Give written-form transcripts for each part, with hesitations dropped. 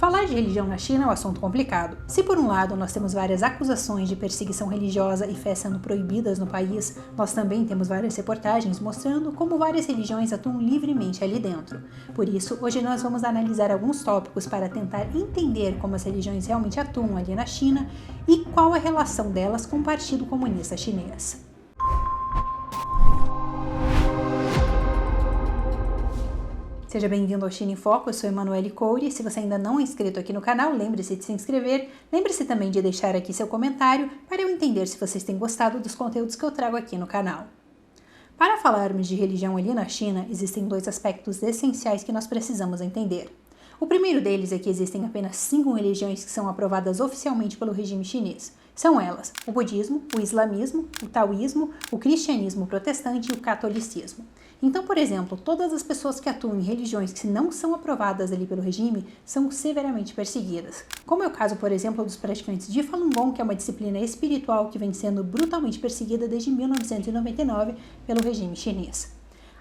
Falar de religião na China é um assunto complicado. Se por um lado nós temos várias acusações de perseguição religiosa e fé sendo proibidas no país, nós também temos várias reportagens mostrando como várias religiões atuam livremente ali dentro. Por isso, hoje nós vamos analisar alguns tópicos para tentar entender como as religiões realmente atuam ali na China e qual a relação delas com o Partido Comunista Chinês. Seja bem-vindo ao China em Foco, eu sou Emanuele Coure. Se você ainda não é inscrito aqui no canal, lembre-se de se inscrever. Lembre-se também de deixar aqui seu comentário para eu entender se vocês têm gostado dos conteúdos que eu trago aqui no canal. Para falarmos de religião ali na China, existem dois aspectos essenciais que nós precisamos entender. O primeiro deles é que existem apenas 5 religiões que são aprovadas oficialmente pelo regime chinês. São elas o budismo, o islamismo, o taoísmo, o cristianismo protestante e o catolicismo. Então, por exemplo, todas as pessoas que atuam em religiões que não são aprovadas ali pelo regime são severamente perseguidas. Como é o caso, por exemplo, dos praticantes de Falun Gong, que é uma disciplina espiritual que vem sendo brutalmente perseguida desde 1999 pelo regime chinês.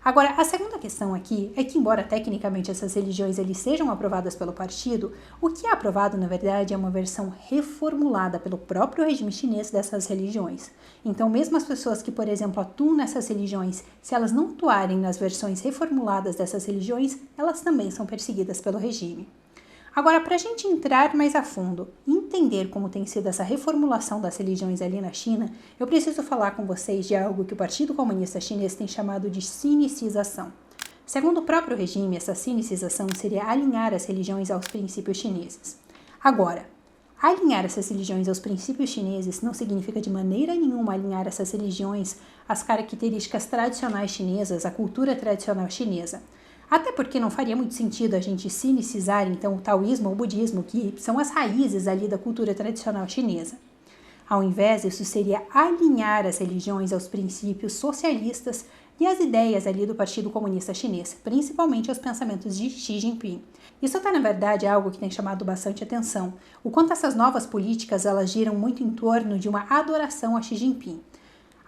Agora, a segunda questão aqui é que, embora tecnicamente essas religiões eles sejam aprovadas pelo partido, o que é aprovado, na verdade, é uma versão reformulada pelo próprio regime chinês dessas religiões. Então, mesmo as pessoas que, por exemplo, atuam nessas religiões, se elas não atuarem nas versões reformuladas dessas religiões, elas também são perseguidas pelo regime. Agora, para a gente entrar mais a fundo e entender como tem sido essa reformulação das religiões ali na China, eu preciso falar com vocês de algo que o Partido Comunista Chinês tem chamado de sinicização. Segundo o próprio regime, essa sinicização seria alinhar as religiões aos princípios chineses. Agora, alinhar essas religiões aos princípios chineses não significa de maneira nenhuma alinhar essas religiões às características tradicionais chinesas, à cultura tradicional chinesa. Até porque não faria muito sentido a gente sinicizar, então, o taoísmo ou o budismo, que são as raízes ali da cultura tradicional chinesa. Ao invés, isso seria alinhar as religiões aos princípios socialistas e às ideias ali do Partido Comunista Chinês, principalmente aos pensamentos de Xi Jinping. Isso até, na verdade, é algo que tem chamado bastante atenção, o quanto essas novas políticas elas giram muito em torno de uma adoração a Xi Jinping.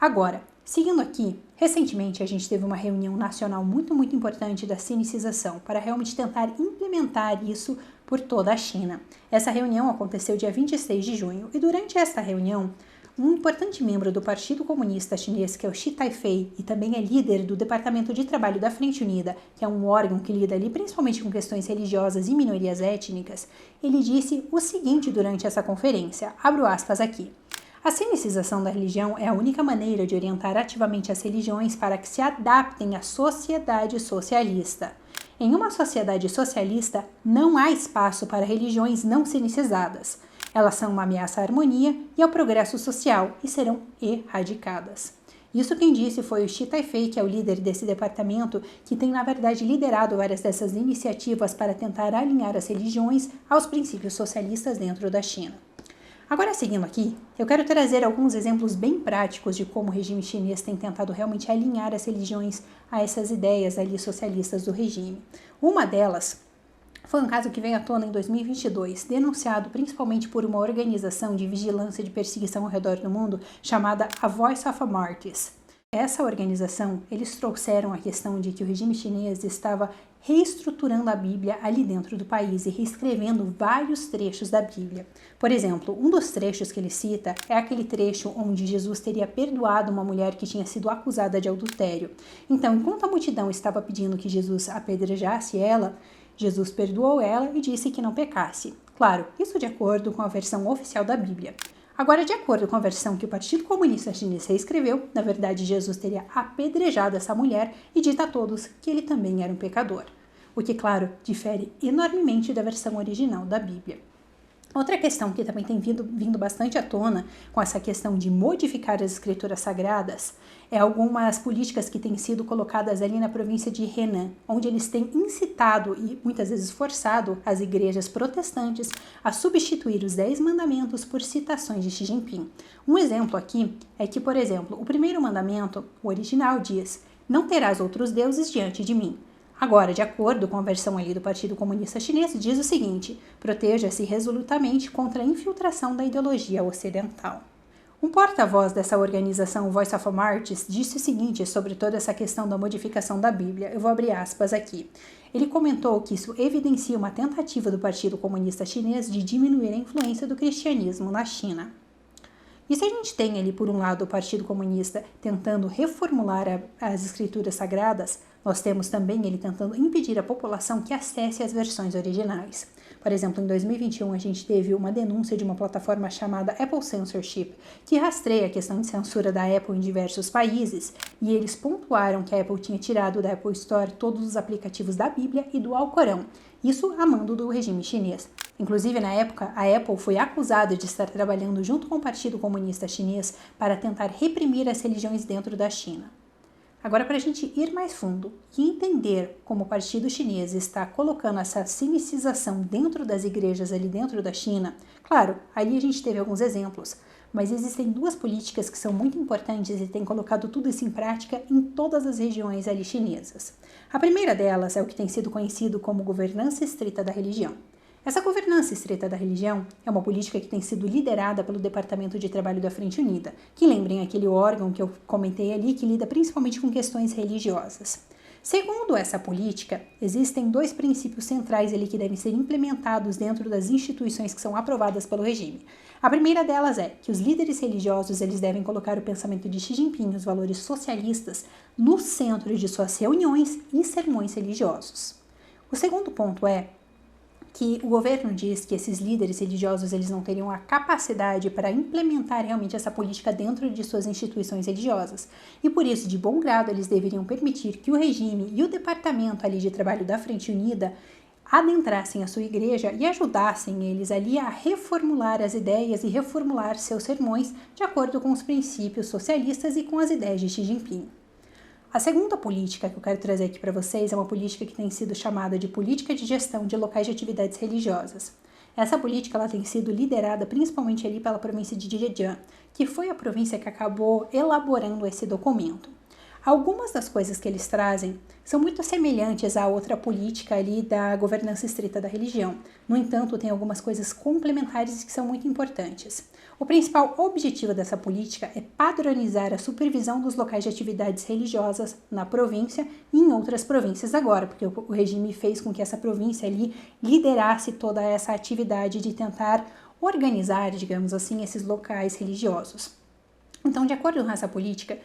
Agora, seguindo aqui, recentemente a gente teve uma reunião nacional muito importante da sinicização para realmente tentar implementar isso por toda a China. Essa reunião aconteceu dia 26 de junho e durante esta reunião, um importante membro do Partido Comunista Chinês, que é o Xi Taifei e também é líder do Departamento de Trabalho da Frente Unida, que é um órgão que lida ali principalmente com questões religiosas e minorias étnicas, ele disse o seguinte durante essa conferência, abro aspas aqui. A sinicização da religião é a única maneira de orientar ativamente as religiões para que se adaptem à sociedade socialista. Em uma sociedade socialista, não há espaço para religiões não sinicizadas. Elas são uma ameaça à harmonia e ao progresso social e serão erradicadas. Isso quem disse foi o Xi Taifei, que é o líder desse departamento, que tem, na verdade, liderado várias dessas iniciativas para tentar alinhar as religiões aos princípios socialistas dentro da China. Agora, seguindo aqui, eu quero trazer alguns exemplos bem práticos de como o regime chinês tem tentado realmente alinhar as religiões a essas ideias ali socialistas do regime. Uma delas foi um caso que veio à tona em 2022, denunciado principalmente por uma organização de vigilância de perseguição ao redor do mundo chamada A Voice of Martyrs. Essa organização, eles trouxeram a questão de que o regime chinês estava reestruturando a Bíblia ali dentro do país e reescrevendo vários trechos da Bíblia. Por exemplo, um dos trechos que ele cita é aquele trecho onde Jesus teria perdoado uma mulher que tinha sido acusada de adultério. Então, enquanto a multidão estava pedindo que Jesus apedrejasse ela, Jesus perdoou ela e disse que não pecasse. Claro, isso de acordo com a versão oficial da Bíblia. Agora, de acordo com a versão que o Partido Comunista Chinês reescreveu, na verdade Jesus teria apedrejado essa mulher e dito a todos que ele também era um pecador. O que, claro, difere enormemente da versão original da Bíblia. Outra questão que também tem vindo bastante à tona com essa questão de modificar as escrituras sagradas é algumas políticas que têm sido colocadas ali na província de Henan, onde eles têm incitado e muitas vezes forçado as igrejas protestantes a substituir os 10 mandamentos por citações de Xi Jinping. Um exemplo aqui é que, por exemplo, o primeiro mandamento, o original, diz: "Não terás outros deuses diante de mim." Agora, de acordo com a versão ali do Partido Comunista Chinês, diz o seguinte: proteja-se resolutamente contra a infiltração da ideologia ocidental. Um porta-voz dessa organização Voice of Martyrs disse o seguinte sobre toda essa questão da modificação da Bíblia. Eu vou abrir aspas aqui. ele comentou que isso evidencia uma tentativa do Partido Comunista Chinês de diminuir a influência do cristianismo na China. E se a gente tem ali, por um lado, o Partido Comunista tentando reformular as escrituras sagradas, nós temos também ele tentando impedir a população que acesse as versões originais. Por exemplo, em 2021, a gente teve uma denúncia de uma plataforma chamada Apple Censorship, que rastreia a questão de censura da Apple em diversos países, e eles pontuaram que a Apple tinha tirado da Apple Store todos os aplicativos da Bíblia e do Alcorão, isso a mando do regime chinês. Inclusive, na época, a Apple foi acusada de estar trabalhando junto com o Partido Comunista Chinês para tentar reprimir as religiões dentro da China. Agora, para a gente ir mais fundo e entender como o Partido Chinês está colocando essa sinicização dentro das igrejas ali dentro da China, claro, ali a gente teve alguns exemplos, mas existem duas políticas que são muito importantes e têm colocado tudo isso em prática em todas as regiões ali chinesas. A primeira delas é o que tem sido conhecido como governança estrita da religião. Essa governança estrita da religião é uma política que tem sido liderada pelo Departamento de Trabalho da Frente Unida, que lembrem aquele órgão que eu comentei ali que lida principalmente com questões religiosas. Segundo essa política, existem dois princípios centrais ali que devem ser implementados dentro das instituições que são aprovadas pelo regime. A primeira delas é que os líderes religiosos eles devem colocar o pensamento de Xi Jinping, os valores socialistas, no centro de suas reuniões e sermões religiosos. O segundo ponto é que o governo diz que esses líderes religiosos eles não teriam a capacidade para implementar realmente essa política dentro de suas instituições religiosas. E por isso, de bom grado, eles deveriam permitir que o regime e o departamento ali de trabalho da Frente Unida adentrassem a sua igreja e ajudassem eles ali a reformular as ideias e reformular seus sermões de acordo com os princípios socialistas e com as ideias de Xi Jinping. A segunda política que eu quero trazer aqui para vocês é uma política que tem sido chamada de política de gestão de locais de atividades religiosas. Essa política ela tem sido liderada principalmente ali pela província de Zhejiang, que foi a província que acabou elaborando esse documento. Algumas das coisas que eles trazem são muito semelhantes à outra política ali da governança estrita da religião. No entanto, tem algumas coisas complementares que são muito importantes. O principal objetivo dessa política é padronizar a supervisão dos locais de atividades religiosas na província e em outras províncias agora, porque o regime fez com que essa província ali liderasse toda essa atividade de tentar organizar, digamos assim, esses locais religiosos. Então, de acordo com essa política,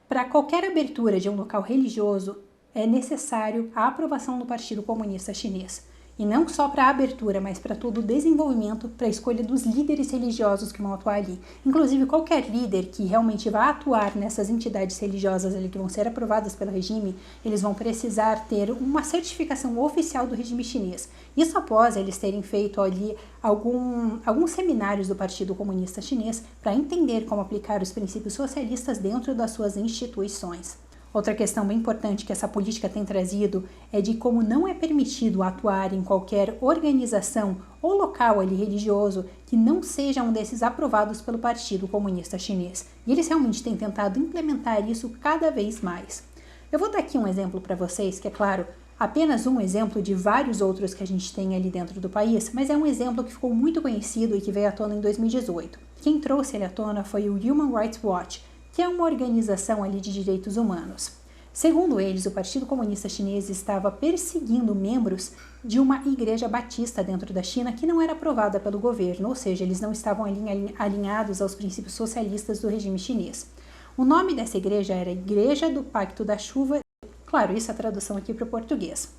para qualquer abertura de um local religioso, é necessário a aprovação do Partido Comunista Chinês. E não só para a abertura, mas para todo o desenvolvimento, para a escolha dos líderes religiosos que vão atuar ali. Inclusive, qualquer líder que realmente vá atuar nessas entidades religiosas ali que vão ser aprovadas pelo regime, eles vão precisar ter uma certificação oficial do regime chinês. Isso após eles terem feito ali alguns seminários do Partido Comunista Chinês para entender como aplicar os princípios socialistas dentro das suas instituições. Outra questão bem importante que essa política tem trazido é de como não é permitido atuar em qualquer organização ou local ali religioso que não seja um desses aprovados pelo Partido Comunista Chinês. E eles realmente têm tentado implementar isso cada vez mais. Eu vou dar aqui um exemplo para vocês, que é claro, apenas um exemplo de vários outros que a gente tem ali dentro do país, mas é um exemplo que ficou muito conhecido e que veio à tona em 2018. Quem trouxe ele à tona foi o Human Rights Watch, que é uma organização ali de direitos humanos. Segundo eles, o Partido Comunista Chinês estava perseguindo membros de uma igreja batista dentro da China que não era aprovada pelo governo, ou seja, eles não estavam alinhados aos princípios socialistas do regime chinês. O nome dessa igreja era Igreja do Pacto da Chuva, claro, isso é a tradução aqui para o português.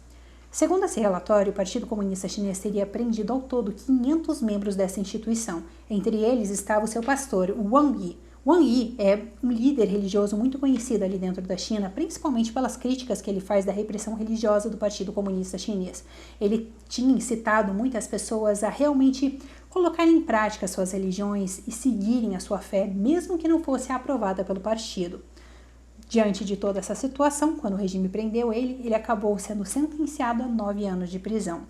Segundo esse relatório, o Partido Comunista Chinês teria prendido ao todo 500 membros dessa instituição. Entre eles estava o seu pastor, Wang Yi. Wang Yi é um líder religioso muito conhecido ali dentro da China, principalmente pelas críticas que ele faz da repressão religiosa do Partido Comunista Chinês. Ele tinha incitado muitas pessoas a realmente colocarem em prática suas religiões e seguirem a sua fé, mesmo que não fosse aprovada pelo partido. Diante de toda essa situação, quando o regime prendeu ele, ele acabou sendo sentenciado a 9 anos de prisão.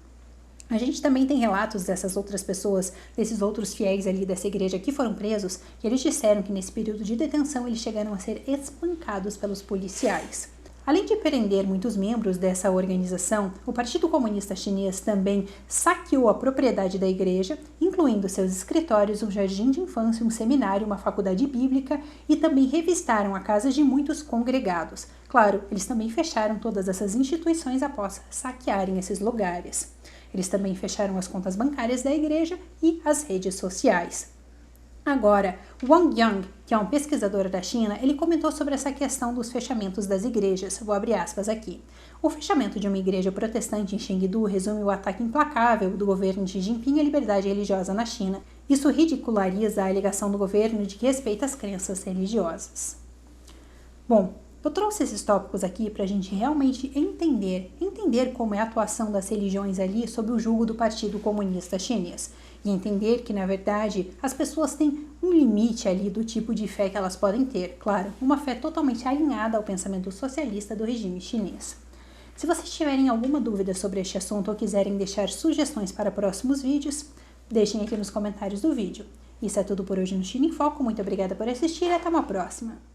A gente também tem relatos dessas outras pessoas, desses outros fiéis ali dessa igreja que foram presos, e eles disseram que nesse período de detenção eles chegaram a ser espancados pelos policiais. Além de prender muitos membros dessa organização, o Partido Comunista Chinês também saqueou a propriedade da igreja, incluindo seus escritórios, um jardim de infância, um seminário, uma faculdade bíblica e também revistaram a casa de muitos congregados. Claro, eles também fecharam todas essas instituições após saquearem esses lugares. Eles também fecharam as contas bancárias da igreja e as redes sociais. Agora, Wang Yang, que é um pesquisador da China, ele comentou sobre essa questão dos fechamentos das igrejas. Vou abrir aspas aqui. O fechamento de uma igreja protestante em Chengdu resume o ataque implacável do governo de Xi Jinping à liberdade religiosa na China. Isso ridiculariza a alegação do governo de que respeita as crenças religiosas. Bom, eu trouxe esses tópicos aqui para a gente realmente entender como é a atuação das religiões ali sob o jugo do Partido Comunista Chinês. E entender que, na verdade, as pessoas têm um limite ali do tipo de fé que elas podem ter. Claro, uma fé totalmente alinhada ao pensamento socialista do regime chinês. Se vocês tiverem alguma dúvida sobre este assunto ou quiserem deixar sugestões para próximos vídeos, deixem aqui nos comentários do vídeo. Isso é tudo por hoje no China em Foco. Muito obrigada por assistir e até uma próxima!